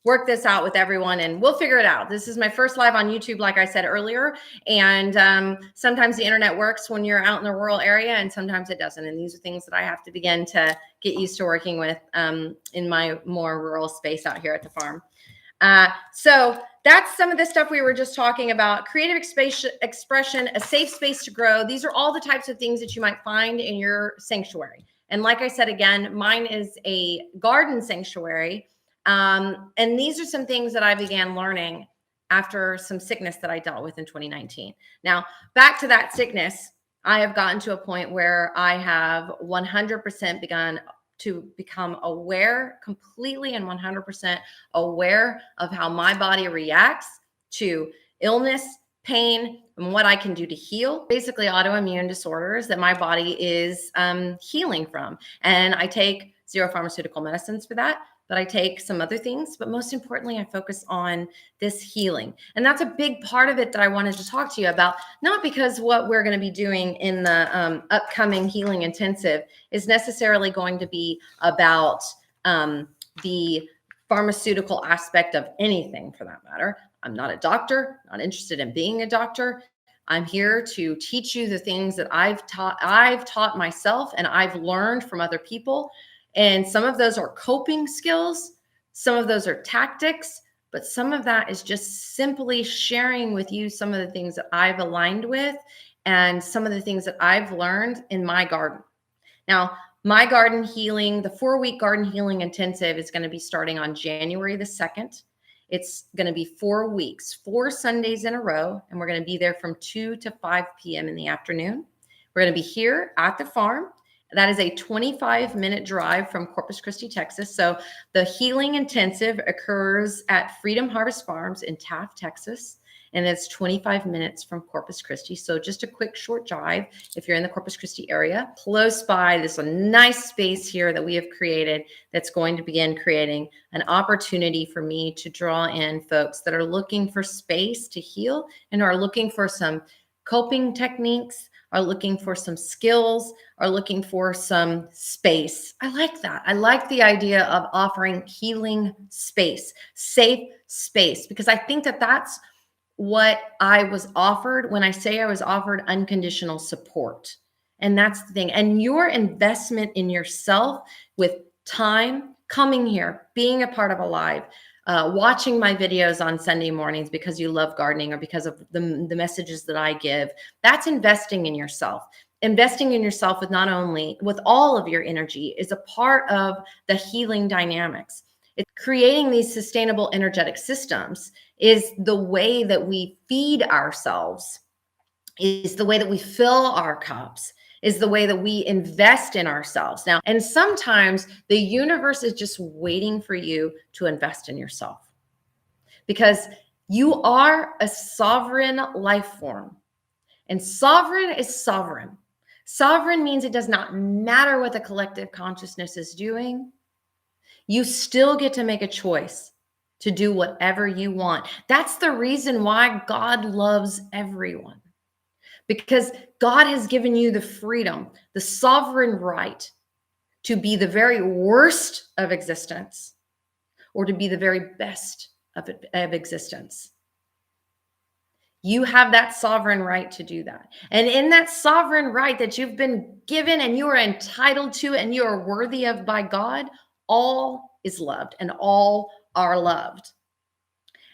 work this out with everyone, and we'll figure it out. This is my first live on YouTube, like I said earlier. And sometimes the internet works when you're out in the rural area, and sometimes it doesn't. And these are things that I have to begin to get used to working with in my more rural space out here at the farm. So that's some of the stuff we were just talking about. Creative expression, a safe space to grow. These are all the types of things that you might find in your sanctuary. And like I said, again, mine is a garden sanctuary. And these are some things that I began learning after some sickness that I dealt with in 2019. Now, back to that sickness, I have gotten to a point where I have 100% begun to become aware, completely and 100% aware of how my body reacts to illness, pain, and what I can do to heal. Basically, autoimmune disorders that my body is healing from. And I take 0 pharmaceutical medicines for that, but I take some other things. But most importantly, I focus on this healing. And that's a big part of it that I wanted to talk to you about, not because what we're going to be doing in the upcoming healing intensive is necessarily going to be about the pharmaceutical aspect of anything for that matter. I'm not a doctor, not interested in being a doctor. I'm here to teach you the things that I've taught myself and I've learned from other people. And some of those are coping skills. Some of those are tactics, but some of that is just simply sharing with you some of the things that I've aligned with and some of the things that I've learned in my garden. Now, my garden healing, the 4-week garden healing intensive is going to be starting on January the 2nd. It's going to be 4 weeks, 4 Sundays in a row, and we're going to be there from 2 to 5 p.m. in the afternoon. We're going to be here at the farm. That is a 25-minute drive from Corpus Christi, Texas. So the healing intensive occurs at Freedom Harvest Farms in Taft, Texas, and it's 25 minutes from Corpus Christi. So just a quick short drive if you're in the Corpus Christi area. Close by, there's a nice space here that we have created that's going to begin creating an opportunity for me to draw in folks that are looking for space to heal and are looking for some coping techniques, are looking for some skills, are looking for some space. I like that. I like the idea of offering healing space, safe space, because I think that that's what I was offered when I say I was offered unconditional support. And that's the thing. And your investment in yourself with time, coming here, being a part of Alive, watching my videos on Sunday mornings because you love gardening or because of the messages that I give, that's investing in yourself. Investing in yourself with all of your energy is a part of the healing dynamics. It's creating these sustainable energetic systems is the way that we feed ourselves, is the way that we fill our cups, is the way that we invest in ourselves. Now, and sometimes the universe is just waiting for you to invest in yourself because you are a sovereign life form. And sovereign is sovereign. Sovereign means it does not matter what the collective consciousness is doing. You still get to make a choice to do whatever you want. That's the reason why God loves everyone. Because God has given you the freedom, the sovereign right to be the very worst of existence or to be the very best of existence. You have that sovereign right to do that. And in that sovereign right that you've been given and you are entitled to and you are worthy of by God, all is loved and all are loved.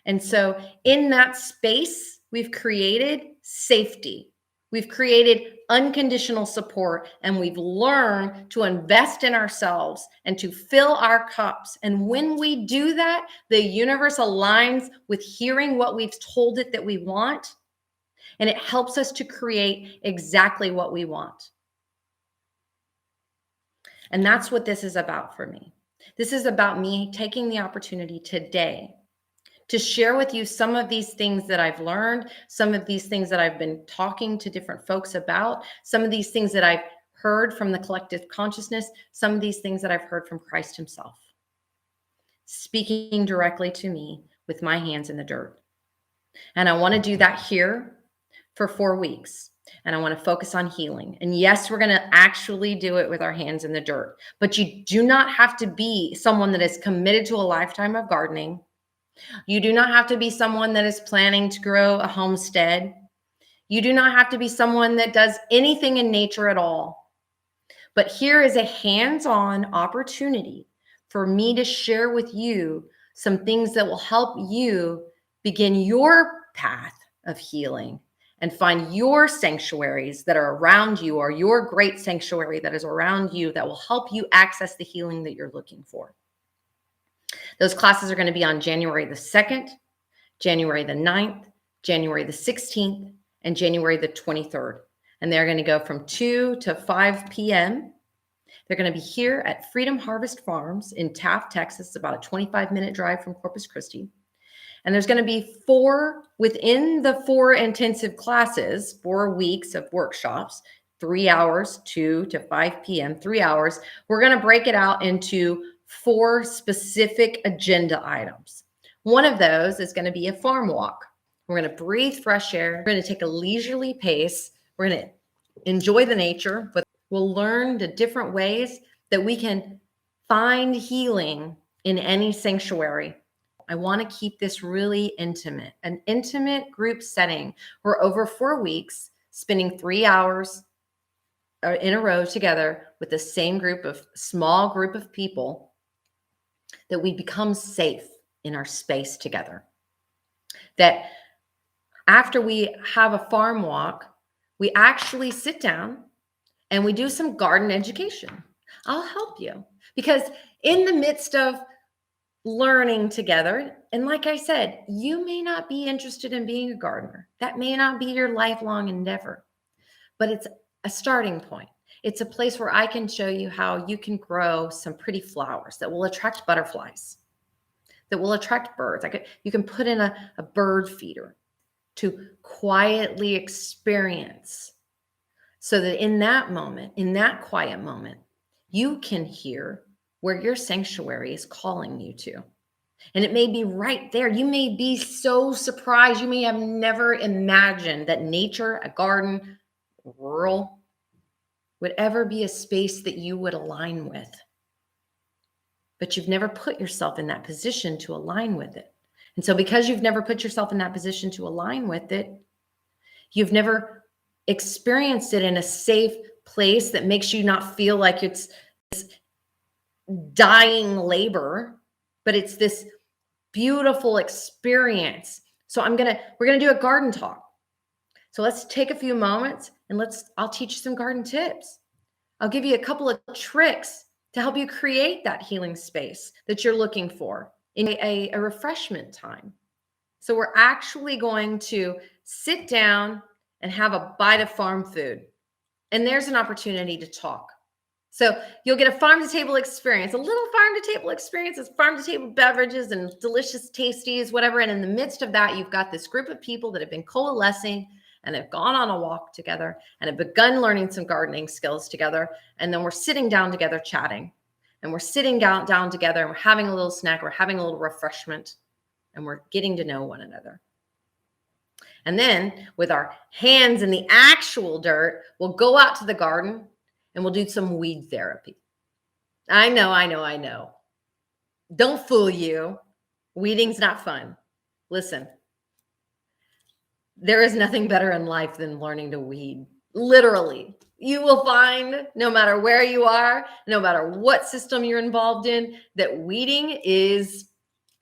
And so in that space, we've created safety. We've created unconditional support, and we've learned to invest in ourselves and to fill our cups. And when we do that, the universe aligns with hearing what we've told it that we want, and it helps us to create exactly what we want. And that's what this is about for me. This is about me taking the opportunity today to share with you some of these things that I've learned, some of these things that I've been talking to different folks about, some of these things that I've heard from the collective consciousness, some of these things that I've heard from Christ himself, speaking directly to me with my hands in the dirt. And I want to do that here for 4 weeks. And I want to focus on healing. And yes, we're going to actually do it with our hands in the dirt, but you do not have to be someone that is committed to a lifetime of gardening. You do not have to be someone that is planning to grow a homestead. You do not have to be someone that does anything in nature at all. But here is a hands-on opportunity for me to share with you some things that will help you begin your path of healing and find your sanctuaries that are around you, or your great sanctuary that is around you, that will help you access the healing that you're looking for. Those classes are going to be on January the 2nd, January the 9th, January the 16th, and January the 23rd. And they're going to go from 2 to 5 p.m. They're going to be here at Freedom Harvest Farms in Taft, Texas, about a 25-minute drive from Corpus Christi. And there's going to be 4 within the 4 intensive classes, 4 weeks of workshops, 3 hours, 2 to 5 p.m., 3 hours. We're going to break it out into 4 specific agenda items. One of those is going to be a farm walk. We're going to breathe fresh air. We're going to take a leisurely pace. We're going to enjoy the nature, but we'll learn the different ways that we can find healing in any sanctuary. I want to keep this really intimate, an intimate group setting. We're over 4 weeks, spending 3 hours in a row together with the same small group of people, that we become safe in our space together. That after we have a farm walk, we actually sit down and we do some garden education. I'll help you, because in the midst of learning together, and like I said, you may not be interested in being a gardener. That may not be your lifelong endeavor, but it's a starting point. It's a place where I can show you how you can grow some pretty flowers that will attract butterflies, that will attract birds. You can put in a bird feeder to quietly experience, so that in that moment, in that quiet moment, you can hear where your sanctuary is calling you to. And it may be right there. You may be so surprised. You may have never imagined that nature, a garden, rural, would ever be a space that you would align with. But you've never put yourself in that position to align with it. And so because you've never put yourself in that position to align with it, you've never experienced it in a safe place that makes you not feel like it's this dying labor, but it's this beautiful experience. So we're going to do a garden talk. So let's take a few moments and I'll teach you some garden tips. I'll give you a couple of tricks to help you create that healing space that you're looking for in a refreshment time. So we're actually going to sit down and have a bite of farm food. And there's an opportunity to talk. So you'll get a farm-to-table experience, a little farm-to-table experience. It's farm-to-table beverages and delicious tasties, whatever. And in the midst of that, you've got this group of people that have been coalescing and have gone on a walk together and have begun learning some gardening skills together. And then we're sitting down together chatting. And we're sitting down together and we're having a little snack, we're having a little refreshment, and we're getting to know one another. And then with our hands in the actual dirt, we'll go out to the garden and we'll do some weed therapy. I know. Don't fool you. Weeding's not fun. Listen, there is nothing better in life than learning to weed. Literally, you will find, no matter where you are, no matter what system you're involved in, that weeding is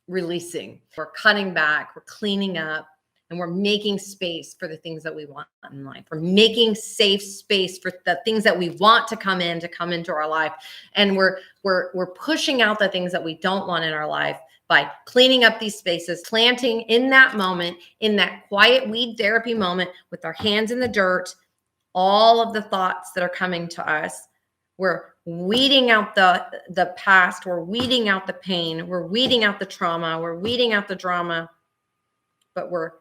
releasing. We're cutting back, we're cleaning up, and we're making space for the things that we want in life. We're making safe space for the things that we want to come into our life. And we're pushing out the things that we don't want in our life by cleaning up these spaces, planting in that moment, in that quiet weed therapy moment with our hands in the dirt, all of the thoughts that are coming to us. We're weeding out the past. We're weeding out the pain. We're weeding out the trauma. We're weeding out the drama, but we're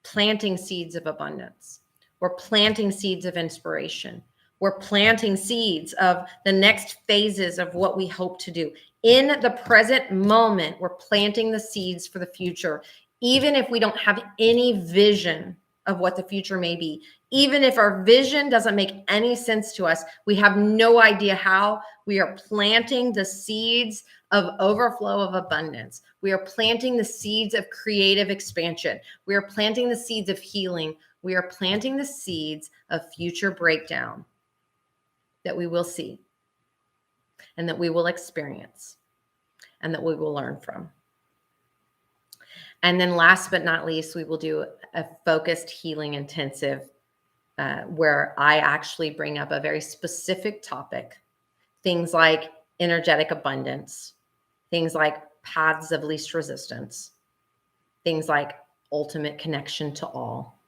planting seeds of abundance. We're planting seeds of inspiration. We're planting seeds of the next phases of what we hope to do. In the present moment, we're planting the seeds for the future. Even if we don't have any vision of what the future may be. Even if our vision doesn't make any sense to us, we have no idea how, we are planting the seeds of overflow of abundance. We are planting the seeds of creative expansion. We are planting the seeds of healing. We are planting the seeds of future breakdown that we will see and that we will experience and that we will learn from. And then last but not least, we will do a focused healing intensive where I actually bring up a very specific topic, things like energetic abundance, things like paths of least resistance, things like ultimate connection to all,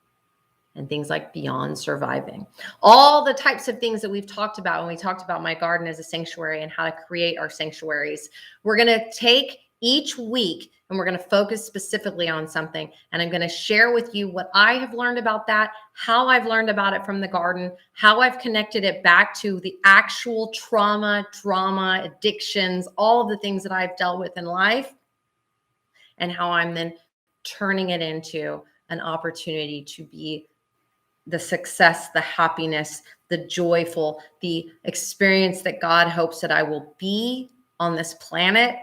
and things like beyond surviving. All the types of things that we've talked about when we talked about my garden as a sanctuary and how to create our sanctuaries. We're going to take each week and we're going to focus specifically on something. And I'm going to share with you what I have learned about that, how I've learned about it from the garden, how I've connected it back to the actual trauma, drama, addictions, all of the things that I've dealt with in life, and how I'm then turning it into an opportunity to be the success, the happiness, the joyful, the experience that God hopes that I will be on this planet,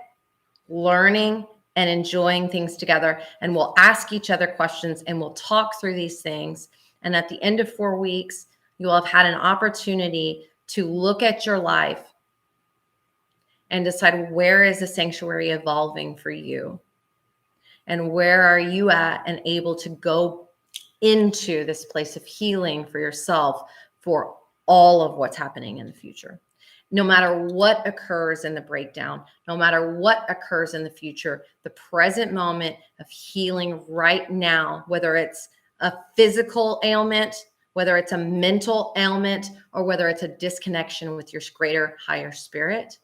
learning and enjoying things together. And we'll ask each other questions and we'll talk through these things. And at the end of 4 weeks, you will have had an opportunity to look at your life and decide, where is the sanctuary evolving for you? And where are you at and able to go into this place of healing for yourself for all of what's happening in the future? No matter what occurs in the breakdown, no matter what occurs in the future, the present moment of healing right now, whether it's a physical ailment, whether it's a mental ailment, or whether it's a disconnection with your greater, higher spirit,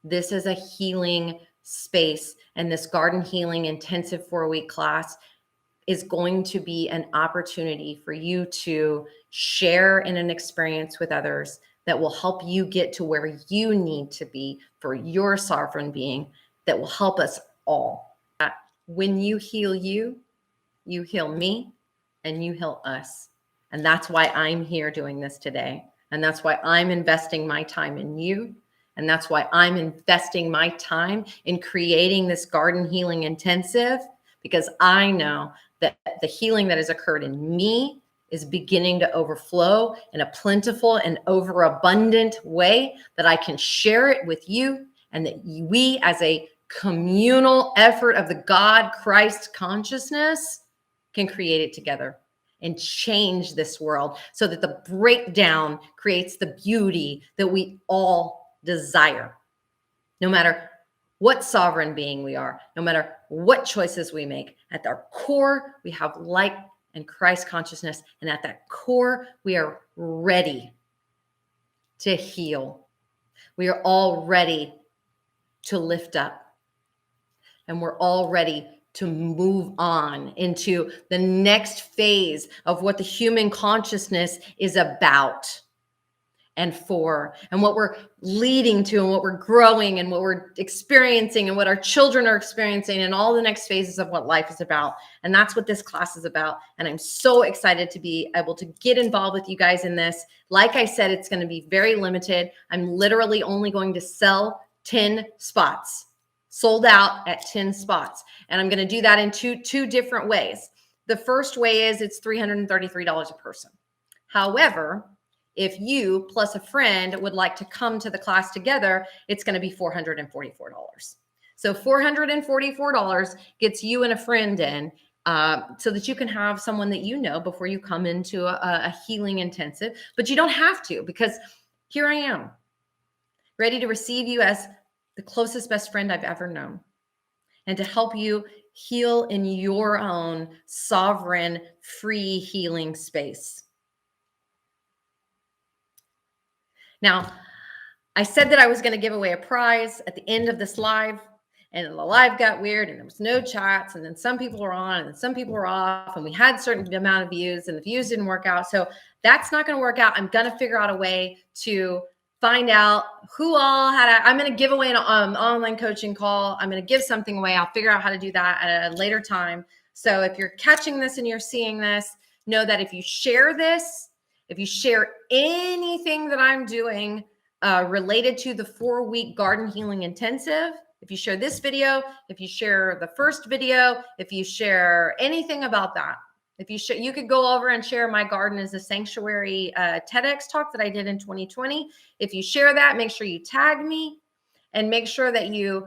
this is a healing space. And this garden healing intensive 4-week class is going to be an opportunity for you to share in an experience with others that will help you get to where you need to be for your sovereign being, that will help us all. When you heal you, you heal me, and you heal us. And that's why I'm here doing this today. And that's why I'm investing my time in you. And that's why I'm investing my time in creating this garden healing intensive, because I know that the healing that has occurred in me is beginning to overflow in a plentiful and overabundant way that I can share it with you, and that we as a communal effort of the God Christ consciousness can create it together and change this world so that the breakdown creates the beauty that we all desire. No matter what sovereign being we are, no matter what choices we make, at our core, we have light and Christ consciousness. And at that core, we are ready to heal. We are all ready to lift up. And we're all ready to move on into the next phase of what the human consciousness is about and for, and what we're leading to, and what we're growing, and what we're experiencing, and what our children are experiencing, and all the next phases of what life is about. And that's what this class is about. And I'm so excited to be able to get involved with you guys in this. Like I said, it's going to be very limited. I'm literally only going to sell 10 spots, sold out at 10 spots. And I'm going to do that in two different ways. The first way is it's $333 a person. However, if you plus a friend would like to come to the class together, it's going to be $444. So $444 gets you and a friend in, so that you can have someone that you know before you come into a healing intensive. But you don't have to, because here I am, ready to receive you as the closest best friend I've ever known, and to help you heal in your own sovereign, free healing space. Now, I said that I was going to give away a prize at the end of this live, and the live got weird, and there was no chats, and then some people were on and some people were off, and we had a certain amount of views, and the views didn't work out. So that's not going to work out. I'm going to figure out a way to find out who all had I'm going to give away an online coaching call. I'm going to give something away. I'll figure out how to do that at a later time. So if you're catching this and you're seeing this, know that if you share this, if you share anything that I'm doing related to the 4-week garden healing intensive, if you share this video, if you share the first video, if you share anything about that, if you you could go over and share my garden as a sanctuary TEDx talk that I did in 2020. If you share that, make sure you tag me and make sure that you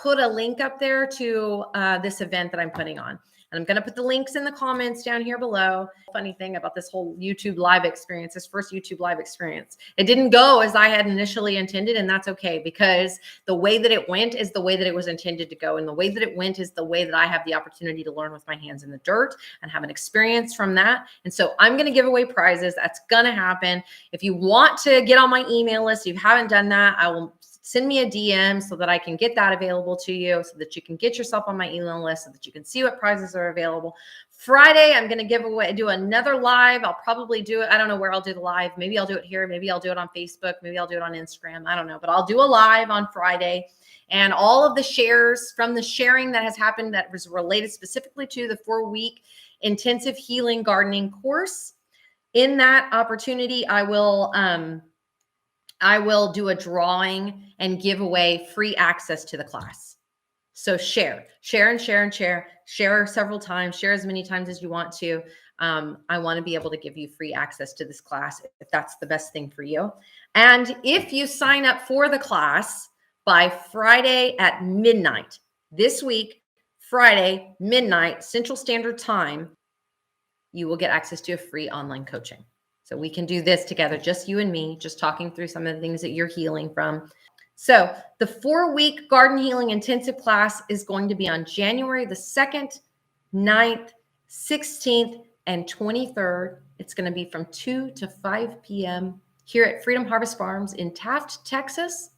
put a link up there to this event that I'm putting on. And I'm going to put the links in the comments down here below. Funny thing about this whole YouTube live experience, this first YouTube live experience, it didn't go as I had initially intended, and that's okay, because the way that it went is the way that it was intended to go. And the way that it went is the way that I have the opportunity to learn with my hands in the dirt and have an experience from that. And so I'm going to give away prizes. That's going to happen. If you want to get on my email list, if you haven't done that, I will send me a DM so that I can get that available to you, so that you can get yourself on my email list, so that you can see what prizes are available. Friday, I'm going to do another live. I'll probably do it. I don't know where I'll do the live. Maybe I'll do it here. Maybe I'll do it on Facebook. Maybe I'll do it on Instagram. I don't know, but I'll do a live on Friday. And all of the shares from the sharing that has happened that was related specifically to the 4-week intensive healing gardening course, in that opportunity, I will do a drawing and give away free access to the class. So share several times, share as many times as you want to. I want to be able to give you free access to this class if that's the best thing for you. And if you sign up for the class by Friday at midnight, this week, Friday, midnight, Central Standard Time, you will get access to a free online coaching. So we can do this together, just you and me, just talking through some of the things that you're healing from. So the 4-week garden healing intensive class is going to be on January the 2nd, 9th, 16th, and 23rd. It's going to be from 2 to 5 p.m. here at Freedom Harvest Farms in Taft, Texas,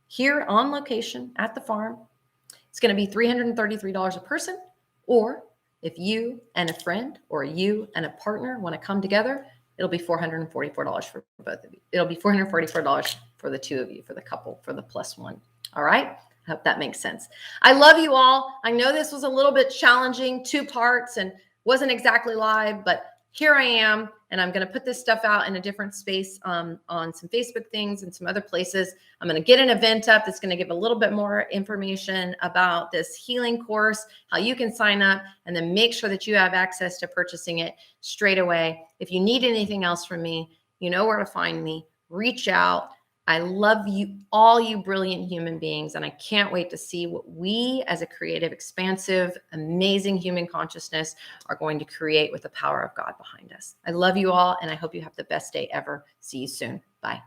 here on location at the farm. It's going to be $333 a person, or if you and a friend or you and a partner want to come together, it'll be $444 for both of you. It'll be $444 for the two of you, for the couple, for the +1. All right. I hope that makes sense. I love you all. I know this was a little bit challenging, 2 parts, and wasn't exactly live, but here I am, and I'm going to put this stuff out in a different space on some Facebook things and some other places. I'm going to get an event up that's going to give a little bit more information about this healing course, how you can sign up, and then make sure that you have access to purchasing it straight away. If you need anything else from me, you know where to find me. Reach out. I love you, all you brilliant human beings, and I can't wait to see what we as a creative, expansive, amazing human consciousness are going to create with the power of God behind us. I love you all, and I hope you have the best day ever. See you soon. Bye.